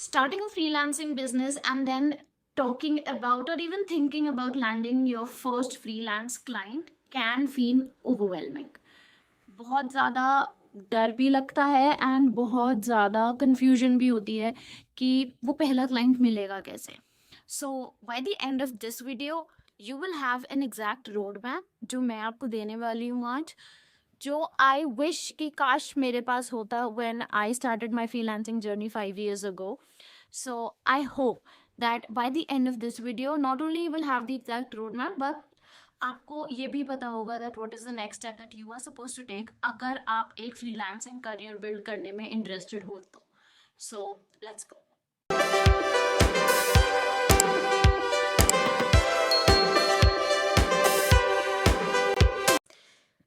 starting a freelancing business and then talking about or even thinking about landing your first freelance client can feel overwhelming. बहुत ज़्यादा डर भी लगता है and बहुत ज़्यादा कंफ्यूजन भी होती है कि वो पहला क्लाइंट मिलेगा कैसे. So by the end of this video you will have an exact road map जो मैं आपको देने वाली हूँ आज, जो आई विश कि काश मेरे पास होता when I started my freelancing journey 5 years ago. So I hope that by the end of this video, not only you will have the exact roadmap, but आपको ये भी पता होगा that what is the next step that you are supposed to take अगर आप एक freelancing career build करने में interested हो तो. So let's go.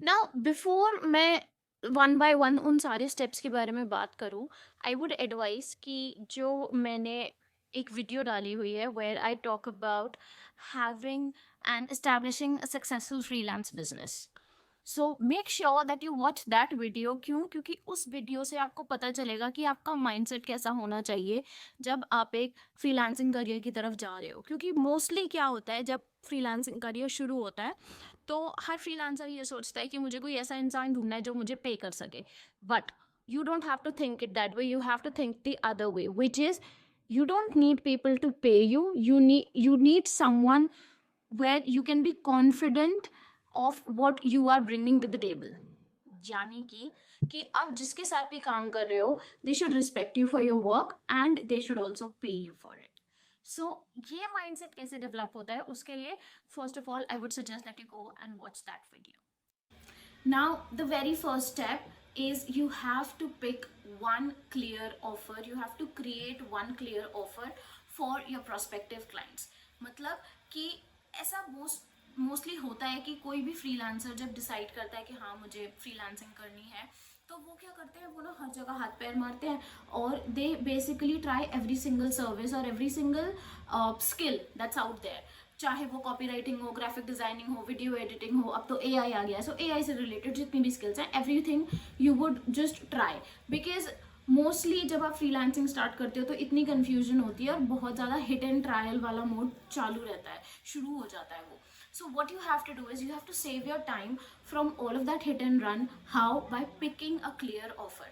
Now before मैं वन बाय वन उन सारे स्टेप्स के बारे में बात करूं, आई वुड एडवाइस कि जो मैंने एक वीडियो डाली हुई है where I talk about having and establishing a successful freelance business. So make sure that you watch that video. क्यों? क्योंकि उस वीडियो से आपको पता चलेगा कि आपका माइंडसेट कैसा होना चाहिए जब आप एक फ्रीलांसिंग करियर की तरफ जा रहे हो. क्योंकि मोस्टली क्या होता है जब फ्रीलांसिंग करियर शुरू होता है तो हर फ्रीलांसर ये सोचता है कि मुझे कोई ऐसा इंसान ढूंढना है जो मुझे पे कर सके. But you don't have to think it that way. You have to think the other way, which is you don't need people to pay you. You need someone where you can be confident of what you are bringing to the table. यानी कि आप जिसके साथ भी काम कर रहे हो, they should respect you for your work and they should also pay you for it. So ये mindset कैसे develop होता है उसके लिए first of all I would suggest that you go and watch that video. Now the very first step is you have to pick one clear offer. You have to create one clear offer for your prospective clients. मतलब कि ऐसा mostly होता है कि कोई भी freelancer जब decide करता है कि हाँ मुझे फ्रीलांसिंग करनी है तो वो क्या करते हैं, वो ना हर जगह हाथ पैर मारते हैं और they basically try every single service और every single skill that's out there. चाहे वो कॉपी राइटिंग हो, ग्राफिक डिजाइनिंग हो, वीडियो एडिटिंग हो, अब तो एआई आ गया है. सो एआई से रिलेटेड जितनी भी स्किल्स हैं everything you would just try. Because mostly जब आप फ्रीलांसिंग स्टार्ट करते हो तो इतनी कन्फ्यूजन होती है और बहुत ज़्यादा हिट एंड ट्रायल वाला मोड चालू रहता है, शुरू हो जाता है वो. So what you have to do is you have to save your time from all of that hit and run. How? By picking a clear offer.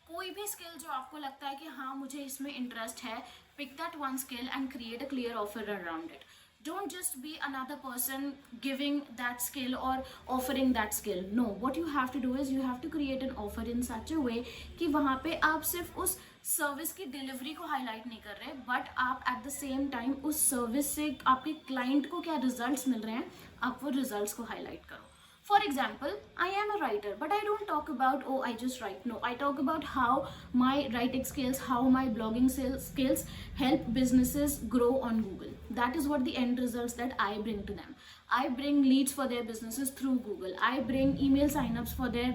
कोई भी स्किल जो आपको लगता है कि हाँ मुझे इसमें इंटरेस्ट है, pick that one skill and create a clear offer around it. Don't just be another person giving that skill or offering that skill. No, what you have to do is you have to create an offer in such a way कि वहाँ पे आप सिर्फ उस service की delivery को highlight नहीं कर रहे, बट आप एट द सेम टाइम उस सर्विस से आपके क्लाइंट को क्या रिजल्ट्स मिल रहे हैं आप वो रिजल्ट्स को हाईलाइट करो. For example, I am a writer, but I don't talk about, oh, I just write. No, I talk about how my writing skills, how my blogging skills help businesses grow on Google. That is what the end results that I bring to them. I bring leads for their businesses through Google. I bring email signups for their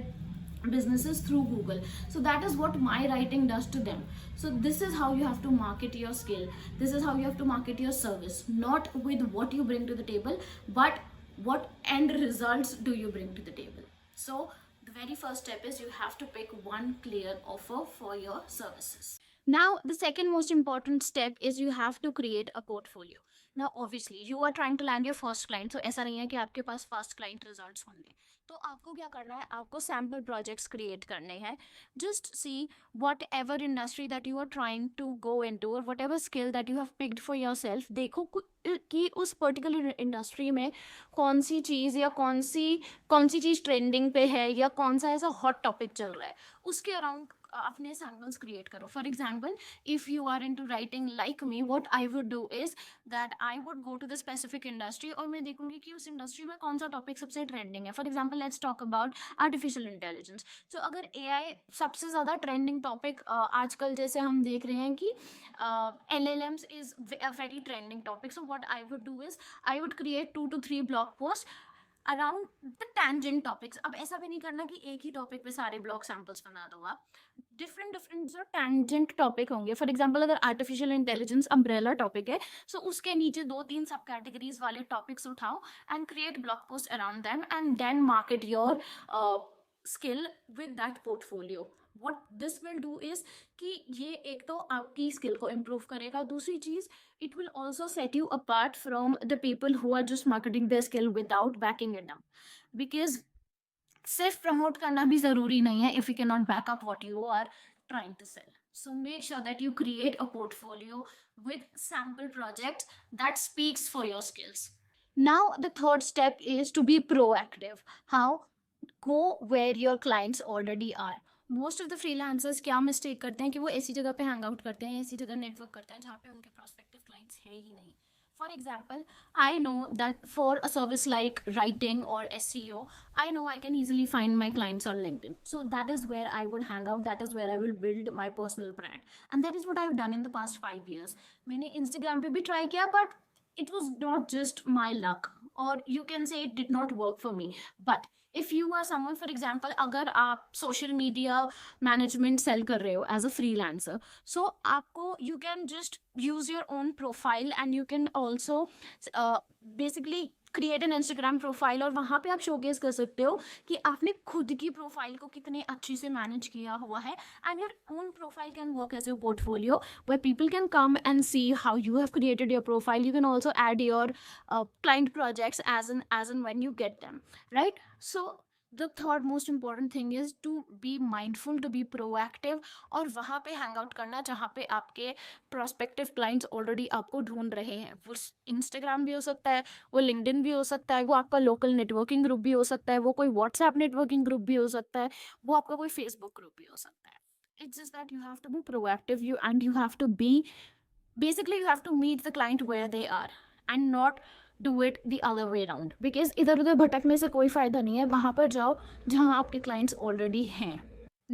businesses through Google. So that is what my writing does to them. So this is how you have to market your skill. This is how you have to market your service, not with what you bring to the table, but what end results do you bring to the table. So the very first step is you have to pick one clear offer for your services. Now the second most important step is you have to create a portfolio. Now obviously you are trying to land your first client, so ऐसा नहीं है कि आपके पास first client results होंगे. तो आपको क्या करना है, आपको सैम्पल प्रोजेक्ट्स क्रिएट करने हैं. Just see whatever industry that you are trying to go into और whatever skill that you have picked for yourself. देखो कि उस पर्टिकुलर इंडस्ट्री में कौन सी चीज़ या कौन सी चीज़ ट्रेंडिंग पे है या कौन सा ऐसा हॉट टॉपिक चल रहा है, उसके अराउंड अपने सैम्पल्स क्रिएट करो. For example, if you are into writing like me, what I would do is that I would go to the specific industry और मैं देखूंगी कि उस इंडस्ट्री में कौन सा टॉपिक सबसे ट्रेंडिंग है. For example, let's talk about artificial intelligence. तो अगर AI सबसे ज़्यादा ट्रेंडिंग टॉपिक आजकल जैसे हम देख रहे हैं कि LLMs is a very trending topic. So what I would do is I would create 2 to 3 blog post around the tangent topics. अब ऐसा भी नहीं करना कि एक ही टॉपिक पे सारे ब्लॉग सैम्पल्स बना दो आप. डिफरेंट जो टेंजेंट टॉपिक होंगे. फॉर एग्जांपल, अगर आर्टिफिशियल इंटेलिजेंस अम्ब्रेला टॉपिक है, सो उसके नीचे 2-3 सब कैटेगरीज वाले टॉपिक्स उठाओ and create blog post around them and then market your skill with that portfolio. what this will do is कि ये एक तो आपकी स्किल को इम्प्रूव करेगा, दूसरी चीज it will also set you apart from the people who are just marketing their skill without backing it up, because सिर्फ प्रमोट करना भी जरूरी नहीं है if you cannot back up what you are trying to sell. So make sure that you create a portfolio with sample projects that speaks for your skills. Now the third step is to be proactive. How? Go where your clients already are. Most of the freelancers क्या mistake करते हैं कि वो ऐसी जगह पे hang out करते हैं, ऐसी जगह नेटवर्क करते हैं जहाँ पे उनके प्रोस्पेक्टिव क्लाइंट्स है ही नहीं. For example, I know that for a service like writing or SEO, I know I can easily find my clients on LinkedIn. So that is where I would hang out. That is where I will build my personal brand. And that is what I've done in the past 5 years. मैंने Instagram पे भी try किया, but it was not just my luck, or you can say it did not work for me. But if you are someone, for example, अगर आप social media management sell कर रहे हो as a freelancer, so आपको you can just use your own profile and you can also basically create an Instagram profile, और वहाँ पे आप शोकेस कर सकते हो कि आपने खुद की प्रोफाइल को कितने अच्छे से मैनेज किया हुआ है. And your own profile can work as your portfolio where people can come and see how you have created your profile. You can also add your client projects as and when you get them, right? So the third most important thing is to be mindful, to be proactive, और वहाँ पे hang out करना जहाँ पे आपके prospective clients already आपको ढूंढ रहे हैं. वो इंस्टाग्राम भी हो सकता है, वो लिंक्डइन भी हो सकता है, वो आपका लोकल नेटवर्किंग ग्रुप भी हो सकता है, वो कोई व्हाट्सएप नेटवर्किंग ग्रुप भी हो सकता है, वो आपका कोई फेसबुक ग्रुप भी हो सकता है. It's just that you have to be proactive, you have to be, basically you have to meet the client where they are and not do it the other way around, because इधर उधर भटकने से कोई फायदा नहीं है. वहाँ पर जाओ जहाँ आपके clients already हैं.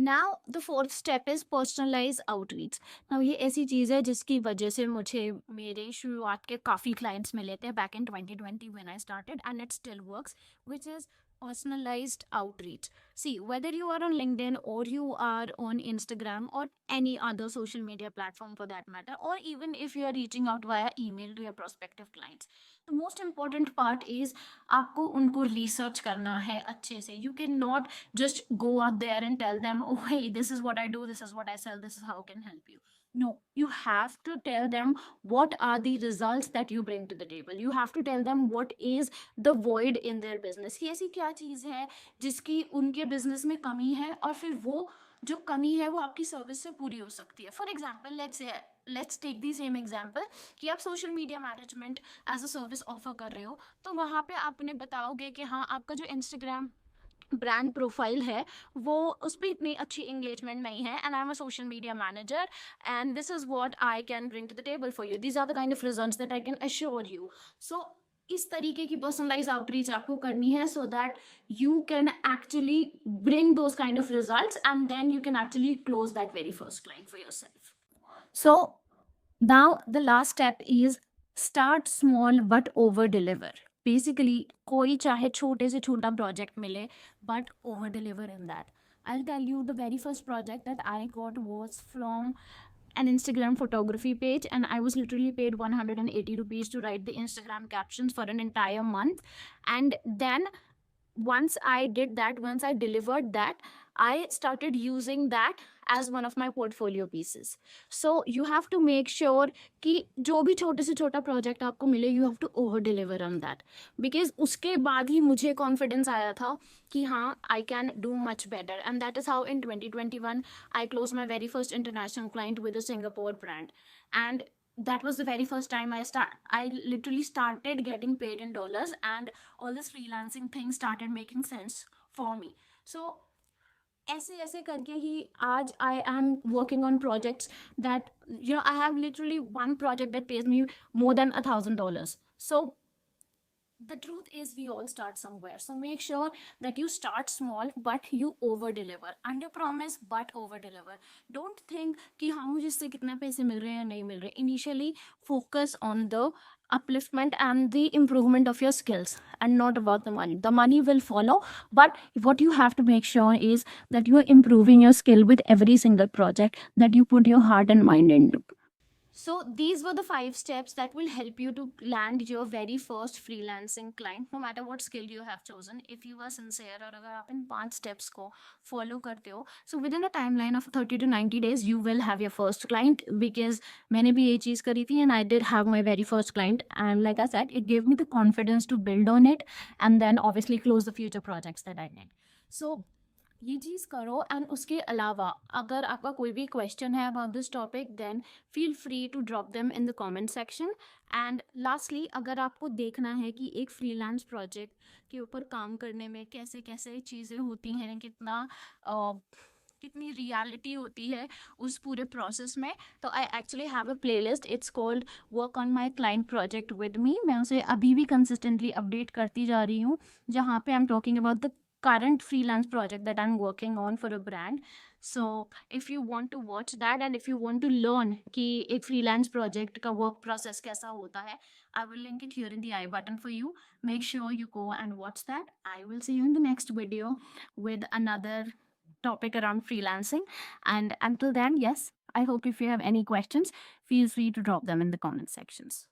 Now the fourth step is personalized outreach. Now ये ऐसी चीज़ है जिसकी वजह से मुझे मेरे शुरुआत के काफ़ी clients मिले थे back in 2020 when I started, and it still works, which is personalized outreach. See, whether you are on LinkedIn or you are on Instagram or any other social media platform for that matter, or even if you are reaching out via email to your prospective clients, the most important part is आपको उनको research करना है अच्छे से. You cannot just go out there and tell them, oh hey, this is what I do, this is what I sell, this is how I can help you. No, you have to tell them what are the results that you bring to the table. You have to tell them what is the void in their business. कि ऐसी क्या चीज़ है जिसकी उनके business में कमी है, और फिर वो जो कमी है वो आपकी सर्विस से पूरी हो सकती है. For example, let's take the same example कि आप social media management as a service offer कर रहे हो, तो वहाँ पे आपने बताओगे कि हाँ, आपका जो इंस्टाग्राम ब्रांड प्रोफाइल है वो उस पर इतनी अच्छी इंगेजमेंट नहीं है, and I am a social media manager and this is what I can bring to the table for you, these are the kind of results that I can assure you. So इस तरीके की personalize outreach आपको करनी है, so that you can actually bring those kind of results and then you can actually close that very first client for yourself. So now the last step is start small but over deliver. Basically कोई चाहे छोटे से छोटा project मिले, but over deliver in that. I'll tell you, the very first project that I got was from an Instagram photography page, and I was literally paid 180 rupees to write the Instagram captions for an entire month. And then once I did that, once I delivered that, I started using that as one of my portfolio pieces. So you have to make sure कि जो भी छोटे से छोटा project आपको मिले, you have to over deliver on that, because उसके बाद ही मुझे कॉन्फिडेंस आया था कि हाँ, I can do much better. And that is how in 2021 I closed my very first international client with a Singapore brand. And that was the very first time I literally started getting paid in dollars, and all this freelancing thing started making sense for me. So ऐसे ऐसे करके ही आज I am working on projects that, you know, I have literally one project that pays me more than $1,000. So the truth is we all start somewhere. So make sure that you start small but you over deliver. Under promise but over deliver. Don't think कि हाँ, मुझे इससे कितने पैसे मिल रहे हैं या नहीं मिल रहे. Initially focus on the upliftment and the improvement of your skills and not about the money. The money will follow, but what you have to make sure is that you are improving your skill with every single project that you put your heart and mind into. So these were the 5 steps that will help you to land your very first freelancing client, no matter what skill you have chosen. If you are sincere और अगर आप इन 5 steps को follow करते हो, so within a timeline of 30 to 90 days you will have your first client. Because मैंने भी ये चीज़ करी थी and I did have my very first client, and like I said, it gave me the confidence to build on it and then obviously close the future projects that I did. So ये चीज़ करो। And उसके अलावा अगर आपका कोई भी question है about this topic, then feel free to drop them in the comment section. And lastly, अगर आपको देखना है कि एक फ्रीलांस प्रोजेक्ट के ऊपर काम करने में कैसे कैसे चीज़ें होती हैं, कितनी रियलिटी होती है उस पूरे प्रोसेस में, तो I actually have a playlist, it's called work on my client project with me. मैं उसे अभी भी कंसिस्टेंटली अपडेट करती जा रही हूँ, जहाँ पे I am talking about the current freelance project that I'm working on for a brand. So if you want to watch that and if you want to learn कि एक freelance project का work process कैसा होता है, I will link it here in the I button for you. Make sure you go and watch that. I will see you in the next video with another topic around freelancing. And until then, yes, I hope if you have any questions, feel free to drop them in the comment sections.